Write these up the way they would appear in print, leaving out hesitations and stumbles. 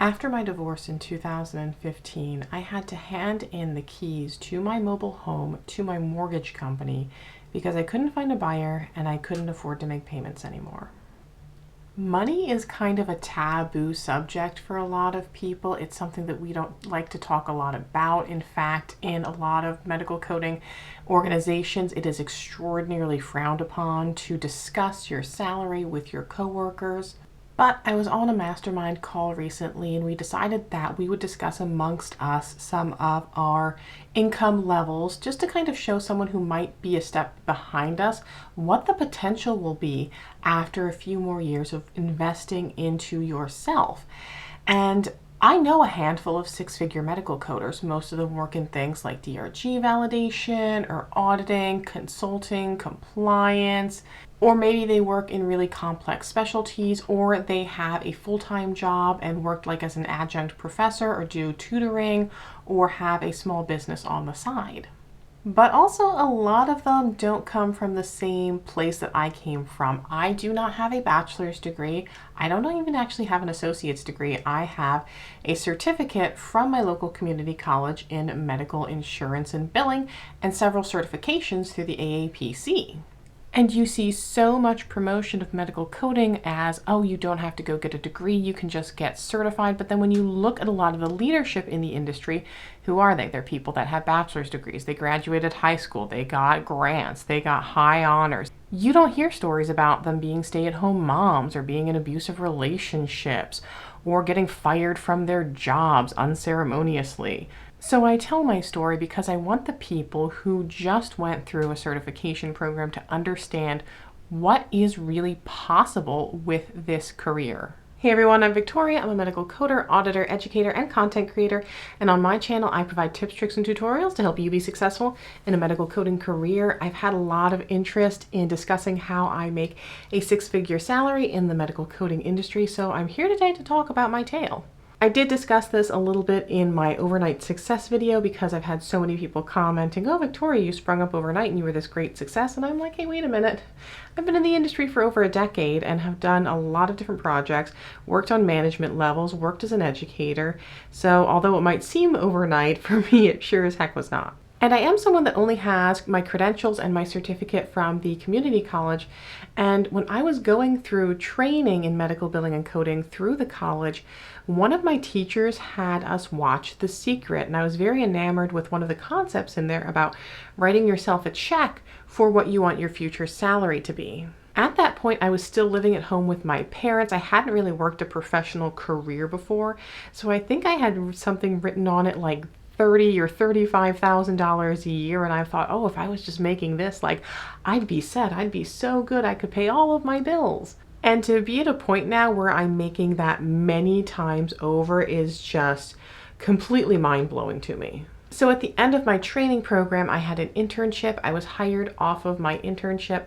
After my divorce in 2015, I had to hand in the keys to my mobile home to my mortgage company because I couldn't find a buyer and I couldn't afford to make payments anymore. Money is kind of a taboo subject for a lot of people. It's something that we don't like to talk a lot about. In fact, in a lot of medical coding organizations, it is extraordinarily frowned upon to discuss your salary with your coworkers. But I was on a mastermind call recently and we decided that we would discuss amongst us some of our income levels just to kind of show someone who might be a step behind us what the potential will be after a few more years of investing into yourself. And I know a handful of six-figure medical coders. Most of them work in things like DRG validation or auditing, consulting, compliance, or maybe they work in really complex specialties, or they have a full-time job and work like as an adjunct professor or do tutoring or have a small business on the side. But also a lot of them don't come from the same place that I came from. I do not have a bachelor's degree. I don't even actually have an associate's degree. I have a certificate from my local community college in medical insurance and billing and several certifications through the AAPC. And you see so much promotion of medical coding as, oh, you don't have to go get a degree, you can just get certified. But then when you look at a lot of the leadership in the industry, who are they? They're people that have bachelor's degrees. They graduated high school, they got grants, they got high honors. You don't hear stories about them being stay-at-home moms or being in abusive relationships or getting fired from their jobs unceremoniously. So I tell my story because I want the people who just went through a certification program to understand what is really possible with this career. Hey everyone, I'm Victoria. I'm a medical coder, auditor, educator, and content creator. And on my channel, I provide tips, tricks, and tutorials to help you be successful in a medical coding career. I've had a lot of interest in discussing how I make a six-figure salary in the medical coding industry. So I'm here today to talk about my tale. I did discuss this a little bit in my overnight success video because I've had so many people commenting, oh, Victoria, you sprung up overnight and you were this great success. And I'm like, hey, wait a minute. I've been in the industry for over a decade and have done a lot of different projects, worked on management levels, worked as an educator. So although it might seem overnight, for me, it sure as heck was not. And I am someone that only has my credentials and my certificate from the community college. And when I was going through training in medical billing and coding through the college, one of my teachers had us watch The Secret. And I was very enamored with one of the concepts in there about writing yourself a check for what you want your future salary to be. At that point, I was still living at home with my parents. I hadn't really worked a professional career before. So I think I had something written on it like $30,000 or $35,000 a year, and I thought, oh, if I was just making this, like, I'd be set. I'd be so good. I could pay all of my bills. And to be at a point now where I'm making that many times over is just completely mind-blowing to me. So at the end of my training program, I had an internship. I was hired off of my internship.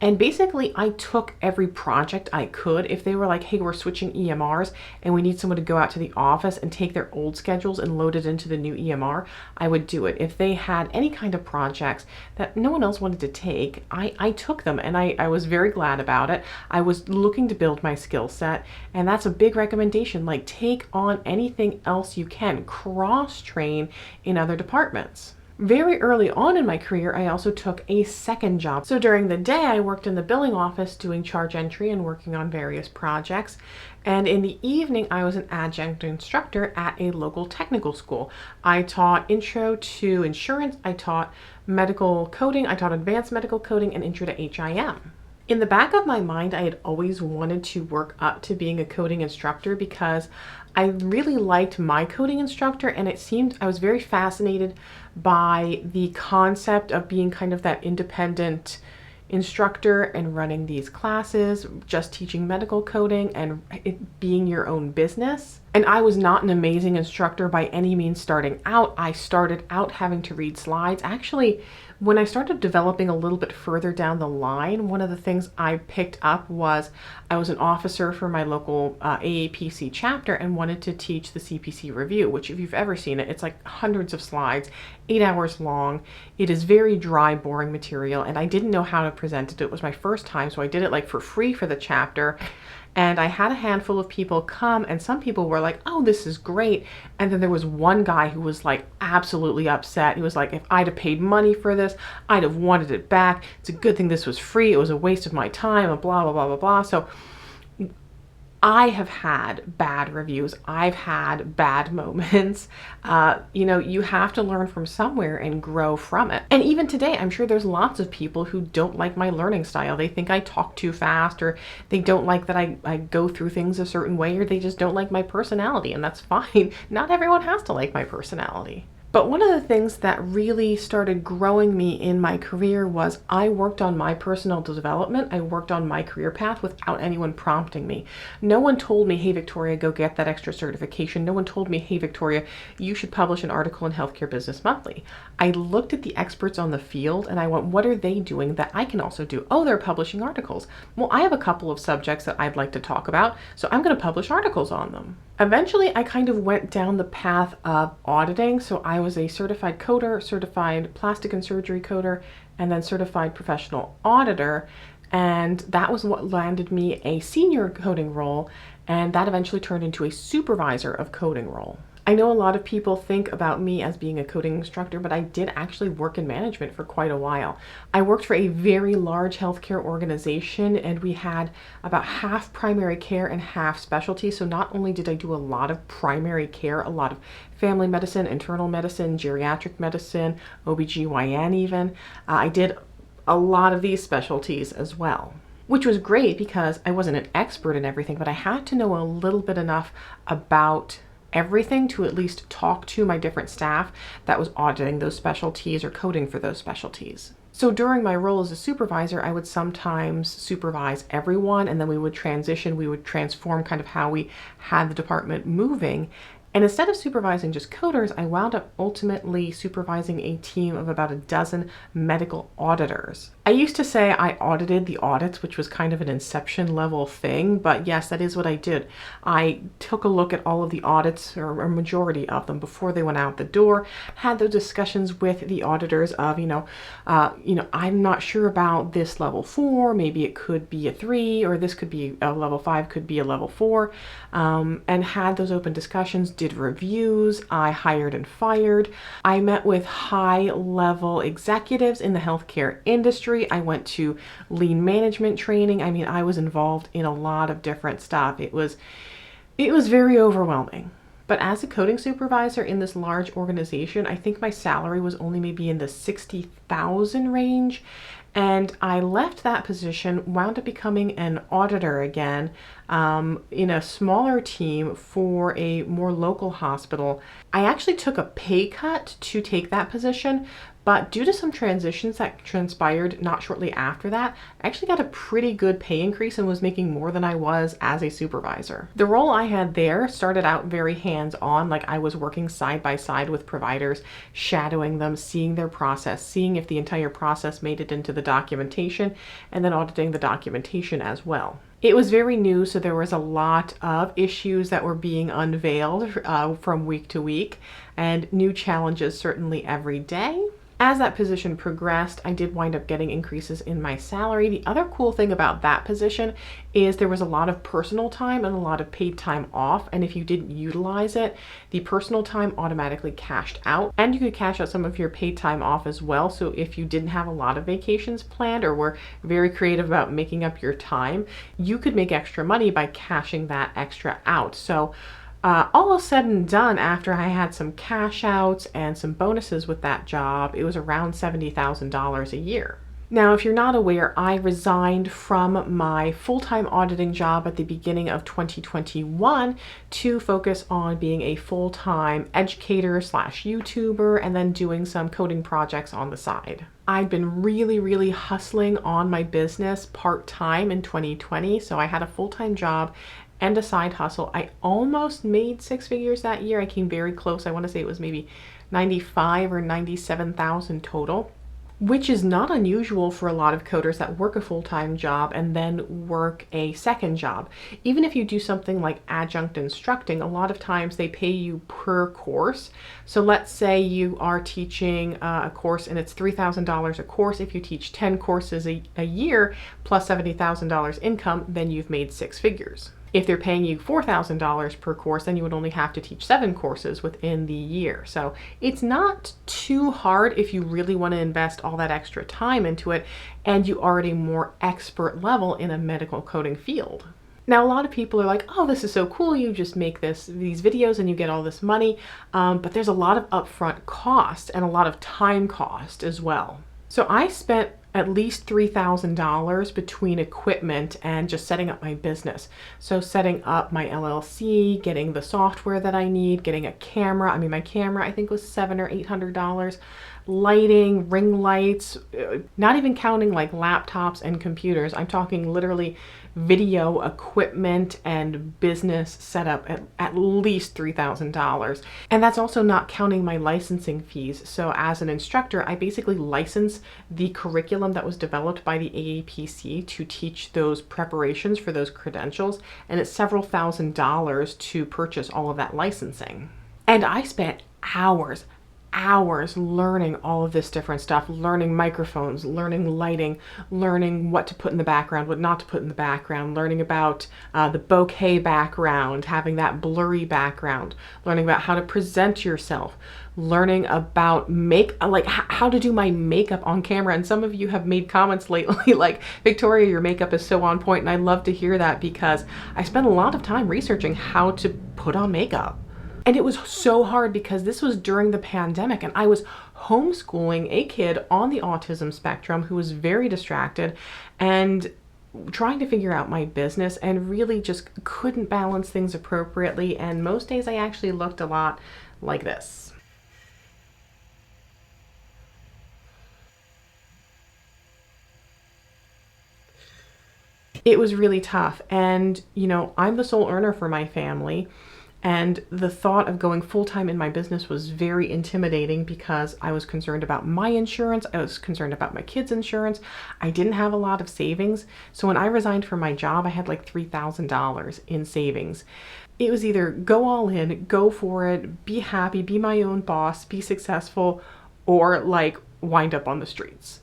And basically, I took every project I could. If they were like, hey, we're switching EMRs and we need someone to go out to the office and take their old schedules and load it into the new EMR, I would do it. If they had any kind of projects that no one else wanted to take, I took them, and I was very glad about it. I was looking to build my skill set, and that's a big recommendation. Like, take on anything else you can. Cross-train in other departments. Very early on in my career, I also took a second job. So during the day, I worked in the billing office doing charge entry and working on various projects. And in the evening, I was an adjunct instructor at a local technical school. I taught intro to insurance, I taught medical coding, I taught advanced medical coding, and intro to HIM. In the back of my mind, I had always wanted to work up to being a coding instructor because I really liked my coding instructor, and it seemed I was very fascinated by the concept of being kind of that independent instructor and running these classes, just teaching medical coding and it being your own business. And I was not an amazing instructor by any means starting out. I started out having to read slides. Actually, when I started developing a little bit further down the line, one of the things I picked up was I was an officer for my local AAPC chapter and wanted to teach the CPC review, which if you've ever seen it, it's like hundreds of slides, 8 hours long. It is very dry, boring material, and I didn't know how to present it. It was my first time, so I did it like for free for the chapter. And I had a handful of people come, and some people were like, oh, this is great. And then there was one guy who was like absolutely upset. He was like, if I'd have paid money for this, I'd have wanted it back. It's a good thing this was free. It was a waste of my time, and blah, blah, blah, blah, blah. So I have had bad reviews. I've had bad moments. You have to learn from somewhere and grow from it. And even today, I'm sure there's lots of people who don't like my learning style. They think I talk too fast, or they don't like that I go through things a certain way, or they just don't like my personality, and that's fine. Not everyone has to like my personality. But one of the things that really started growing me in my career was I worked on my personal development. I worked on my career path without anyone prompting me. No one told me, hey, Victoria, go get that extra certification. No one told me, hey, Victoria, you should publish an article in Healthcare Business Monthly. I looked at the experts on the field and I went, what are they doing that I can also do? Oh, they're publishing articles. Well, I have a couple of subjects that I'd like to talk about, so I'm going to publish articles on them. Eventually, I kind of went down the path of auditing. So I was a certified coder, certified plastic and surgery coder, and then certified professional auditor. And that was what landed me a senior coding role. And that eventually turned into a supervisor of coding role. I know a lot of people think about me as being a coding instructor, but I did actually work in management for quite a while. I worked for a very large healthcare organization, and we had about half primary care and half specialty. So not only did I do a lot of primary care, a lot of family medicine, internal medicine, geriatric medicine, OBGYN even, I did a lot of these specialties as well, which was great because I wasn't an expert in everything, but I had to know a little bit enough about everything to at least talk to my different staff that was auditing those specialties or coding for those specialties. So during my role as a supervisor, I would sometimes supervise everyone, and then we would transition, we would transform kind of how we had the department moving. And instead of supervising just coders, I wound up ultimately supervising a team of about a dozen medical auditors. I used to say I audited the audits, which was kind of an inception level thing, but yes, that is what I did. I took a look at all of the audits, or a majority of them, before they went out the door, had those discussions with the auditors of, I'm not sure about this level 4, maybe it could be a 3, or this could be a level 5, could be a level 4, and had those open discussions, did reviews, I hired and fired. I met with high-level executives in the healthcare industry. I went to lean management training. I mean, I was involved in a lot of different stuff. It was very overwhelming. But as a coding supervisor in this large organization, I think my salary was only maybe in the $60,000 range. And I left that position, wound up becoming an auditor again in a smaller team for a more local hospital. I actually took a pay cut to take that position, but due to some transitions that transpired not shortly after that, I actually got a pretty good pay increase and was making more than I was as a supervisor. The role I had there started out very hands-on, like I was working side by side with providers, shadowing them, seeing their process, seeing if the entire process made it into the documentation, and then auditing the documentation as well. It was very new, so there was a lot of issues that were being unveiled from week to week, and new challenges certainly every day. As that position progressed, I did wind up getting increases in my salary. The other cool thing about that position is there was a lot of personal time and a lot of paid time off. And if you didn't utilize it, the personal time automatically cashed out. And you could cash out some of your paid time off as well. So if you didn't have a lot of vacations planned or were very creative about making up your time, you could make extra money by cashing that extra out. So all said and done, after I had some cash outs and some bonuses with that job, it was around $70,000 a year. Now, if you're not aware, I resigned from my full-time auditing job at the beginning of 2021 to focus on being a full-time educator / YouTuber and then doing some coding projects on the side. I'd been really hustling on my business part-time in 2020, so I had a full-time job and a side hustle. I almost made 6 figures that year. I came very close. I want to say it was maybe 95 or 97,000 total. which is not unusual for a lot of coders that work a full-time job and then work a second job. Even if you do something like adjunct instructing, a lot of times they pay you per course. So let's say you are teaching a course and it's $3,000 a course. If you teach 10 courses a year plus $70,000 income, then you've made 6 figures. If they're paying you $4,000 per course, then you would only have to teach 7 courses within the year. So it's not too hard if you really want to invest all that extra time into it and you are at a more expert level in a medical coding field. Now, a lot of people are like, oh, this is so cool. You just make these videos and you get all this money. But there's a lot of upfront cost and a lot of time cost as well. So I spent at least $3,000 between equipment and just setting up my business. So setting up my LLC, getting the software that I need, getting a camera. I mean, my camera I think was $700 or $800. Lighting, ring lights, not even counting like laptops and computers. I'm talking literally video equipment and business setup at least $3,000. And that's also not counting my licensing fees. So as an instructor, I basically license the curriculum that was developed by the AAPC to teach those preparations for those credentials. And it's several $1,000s to purchase all of that licensing. And I spent hours learning all of this different stuff, learning microphones, learning lighting, learning what to put in the background, what not to put in the background, learning about the bokeh background, having that blurry background, learning about how to present yourself, learning about how to do my makeup on camera. And some of you have made comments lately like, Victoria, your makeup is so on point, and I love to hear that because I spent a lot of time researching how to put on makeup. And it was so hard because this was during the pandemic and I was homeschooling a kid on the autism spectrum who was very distracted and trying to figure out my business and really just couldn't balance things appropriately. And most days I actually looked a lot like this. It was really tough. And, I'm the sole earner for my family. And the thought of going full-time in my business was very intimidating because I was concerned about my insurance. I was concerned about my kids' insurance. I didn't have a lot of savings. So when I resigned from my job, I had like $3,000 in savings. It was either go all in, go for it, be happy, be my own boss, be successful, or like wind up on the streets.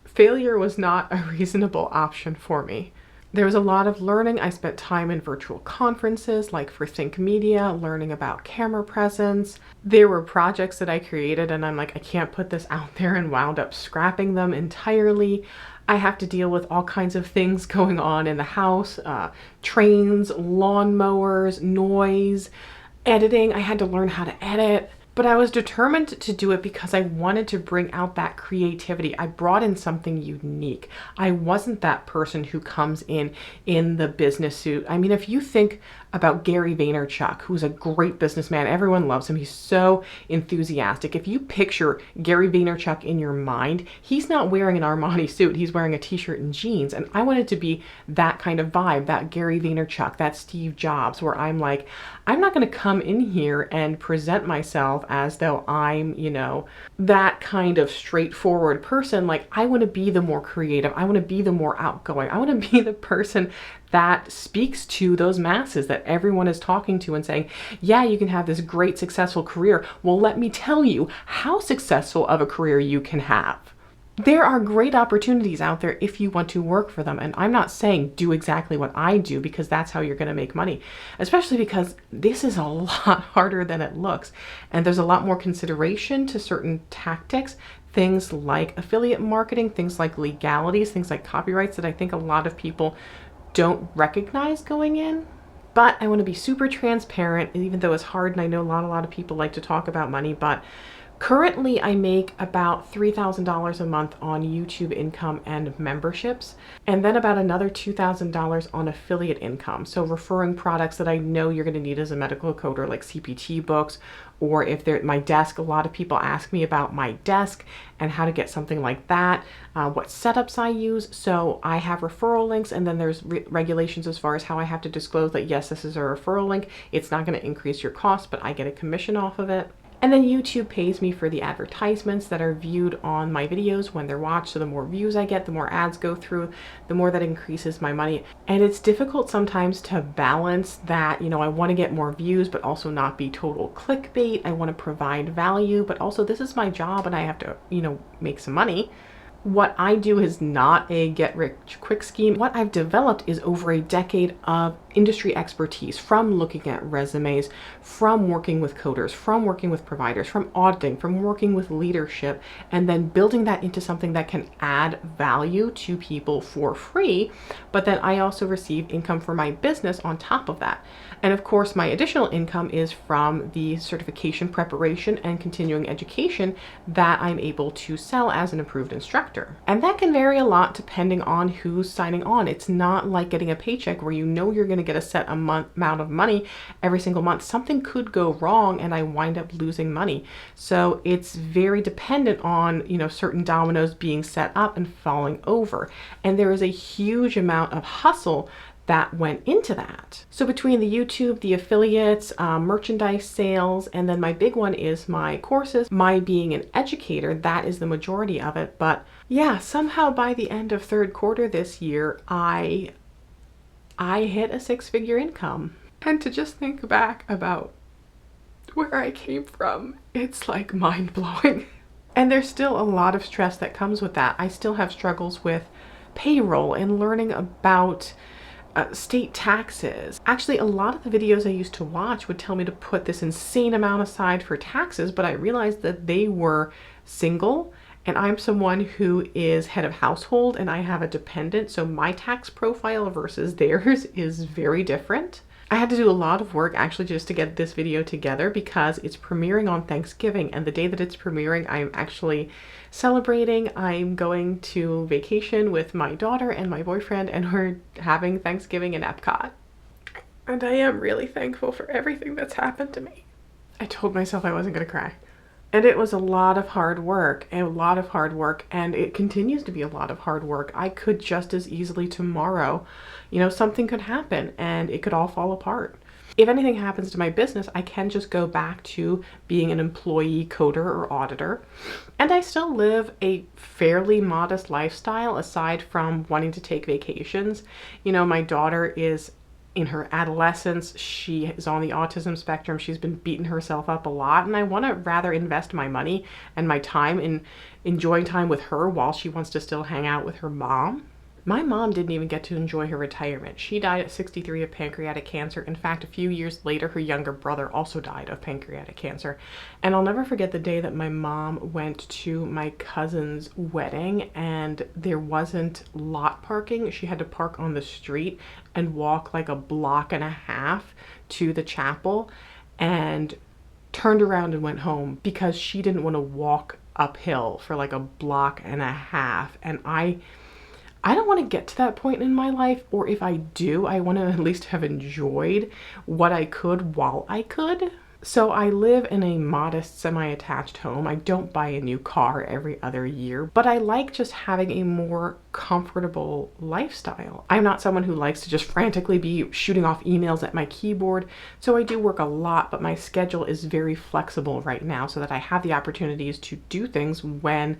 Failure was not a reasonable option for me. There was a lot of learning. I spent time in virtual conferences like for Think Media, learning about camera presence. There were projects that I created and I'm like, I can't put this out there, and wound up scrapping them entirely. I have to deal with all kinds of things going on in the house, trains, lawnmowers, noise, editing. I had to learn how to edit. But I was determined to do it because I wanted to bring out that creativity. I brought in something unique. I wasn't that person who comes in the business suit. I mean, if you think about Gary Vaynerchuk, who's a great businessman, everyone loves him. He's so enthusiastic. If you picture Gary Vaynerchuk in your mind, he's not wearing an Armani suit. He's wearing a t-shirt and jeans. And I wanted to be that kind of vibe, that Gary Vaynerchuk, that Steve Jobs, where I'm like, I'm not going to come in here and present myself as though I'm, that kind of straightforward person. Like, I want to be the more creative. I want to be the more outgoing. I want to be the person that speaks to those masses that everyone is talking to and saying, yeah, you can have this great successful career. Well, let me tell you how successful of a career you can have. There are great opportunities out there if you want to work for them. And I'm not saying do exactly what I do because that's how you're going to make money, especially because this is a lot harder than it looks. And there's a lot more consideration to certain tactics, things like affiliate marketing, things like legalities, things like copyrights that I think a lot of people don't recognize going in. But I want to be super transparent, even though it's hard, and I know a lot of people like to talk about money, but currently I make about $3,000 a month on YouTube income and memberships, and then about another $2,000 on affiliate income. So referring products that I know you're going to need as a medical coder, like CPT books, or if they're at my desk. A lot of people ask me about my desk and how to get something like that, what setups I use. So I have referral links, and then there's regulations as far as how I have to disclose that, yes, this is a referral link. It's not going to increase your cost, but I get a commission off of it. And then YouTube pays me for the advertisements that are viewed on my videos when they're watched. So the more views I get, the more ads go through, the more that increases my money. And it's difficult sometimes to balance that, I want to get more views, but also not be total clickbait. I want to provide value, but also this is my job and I have to, make some money. What I do is not a get-rich-quick scheme. What I've developed is over a decade of industry expertise, from looking at resumes, from working with coders, from working with providers, from auditing, from working with leadership, and then building that into something that can add value to people for free. But then I also receive income for my business on top of that. And of course, my additional income is from the certification preparation and continuing education that I'm able to sell as an approved instructor. And that can vary a lot depending on who's signing on. It's not like getting a paycheck where you're going to get a set amount of money every single month. Something could go wrong and I wind up losing money. So it's very dependent on, certain dominoes being set up and falling over. And there is a huge amount of hustle that went into that. So between the YouTube, the affiliates, merchandise sales, and then my big one is my courses, my being an educator, that is the majority of it. But yeah, somehow by the end of third quarter this year, I hit a 6-figure income. And to just think back about where I came from, it's like mind-blowing. And there's still a lot of stress that comes with that. I still have struggles with payroll and learning about state taxes. Actually, a lot of the videos I used to watch would tell me to put this insane amount aside for taxes, but I realized that they were single and I'm someone who is head of household and I have a dependent, so my tax profile versus theirs is very different. I had to do a lot of work actually just to get this video together because it's premiering on Thanksgiving, and the day that it's premiering, I'm actually celebrating. I'm going to vacation with my daughter and my boyfriend, and we're having Thanksgiving in Epcot. And I am really thankful for everything that's happened to me. I told myself I wasn't going to cry. And it was a lot of hard work, and it continues to be a lot of hard work. I could just as easily tomorrow, something could happen and it could all fall apart. If anything happens to my business, I can just go back to being an employee coder or auditor. And I still live a fairly modest lifestyle aside from wanting to take vacations. My daughter is in her adolescence. She is on the autism spectrum. She's been beating herself up a lot, and I want to rather invest my money and my time in enjoying time with her while she wants to still hang out with her mom. My mom didn't even get to enjoy her retirement. She died at 63 of pancreatic cancer. In fact, a few years later, her younger brother also died of pancreatic cancer. And I'll never forget the day that my mom went to my cousin's wedding and there wasn't lot parking. She had to park on the street and walk like a block and a half to the chapel, and turned around and went home because she didn't want to walk uphill for like a block and a half. And I don't want to get to that point in my life, or if I do, I want to at least have enjoyed what I could while I could. So I live in a modest semi-attached home. I don't buy a new car every other year, but I like just having a more comfortable lifestyle. I'm not someone who likes to just frantically be shooting off emails at my keyboard, so I do work a lot, but my schedule is very flexible right now so that I have the opportunities to do things when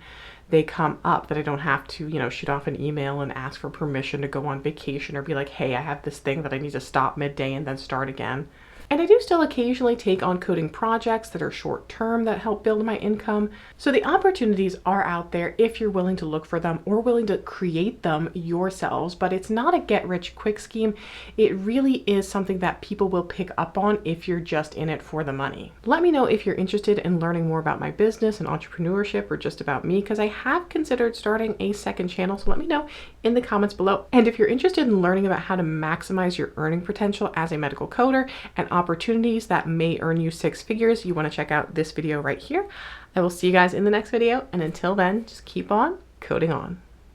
they come up, that I don't have to, shoot off an email and ask for permission to go on vacation or be like, hey, I have this thing that I need to stop midday and then start again. And I do still occasionally take on coding projects that are short term that help build my income. So the opportunities are out there if you're willing to look for them or willing to create them yourselves, but it's not a get rich quick scheme. It really is something that people will pick up on if you're just in it for the money. Let me know if you're interested in learning more about my business and entrepreneurship or just about me, because I have considered starting a second channel. So let me know in the comments below. And if you're interested in learning about how to maximize your earning potential as a medical coder and opportunities that may earn you 6 figures, you want to check out this video right here. I will see you guys in the next video, and until then, just keep on coding on.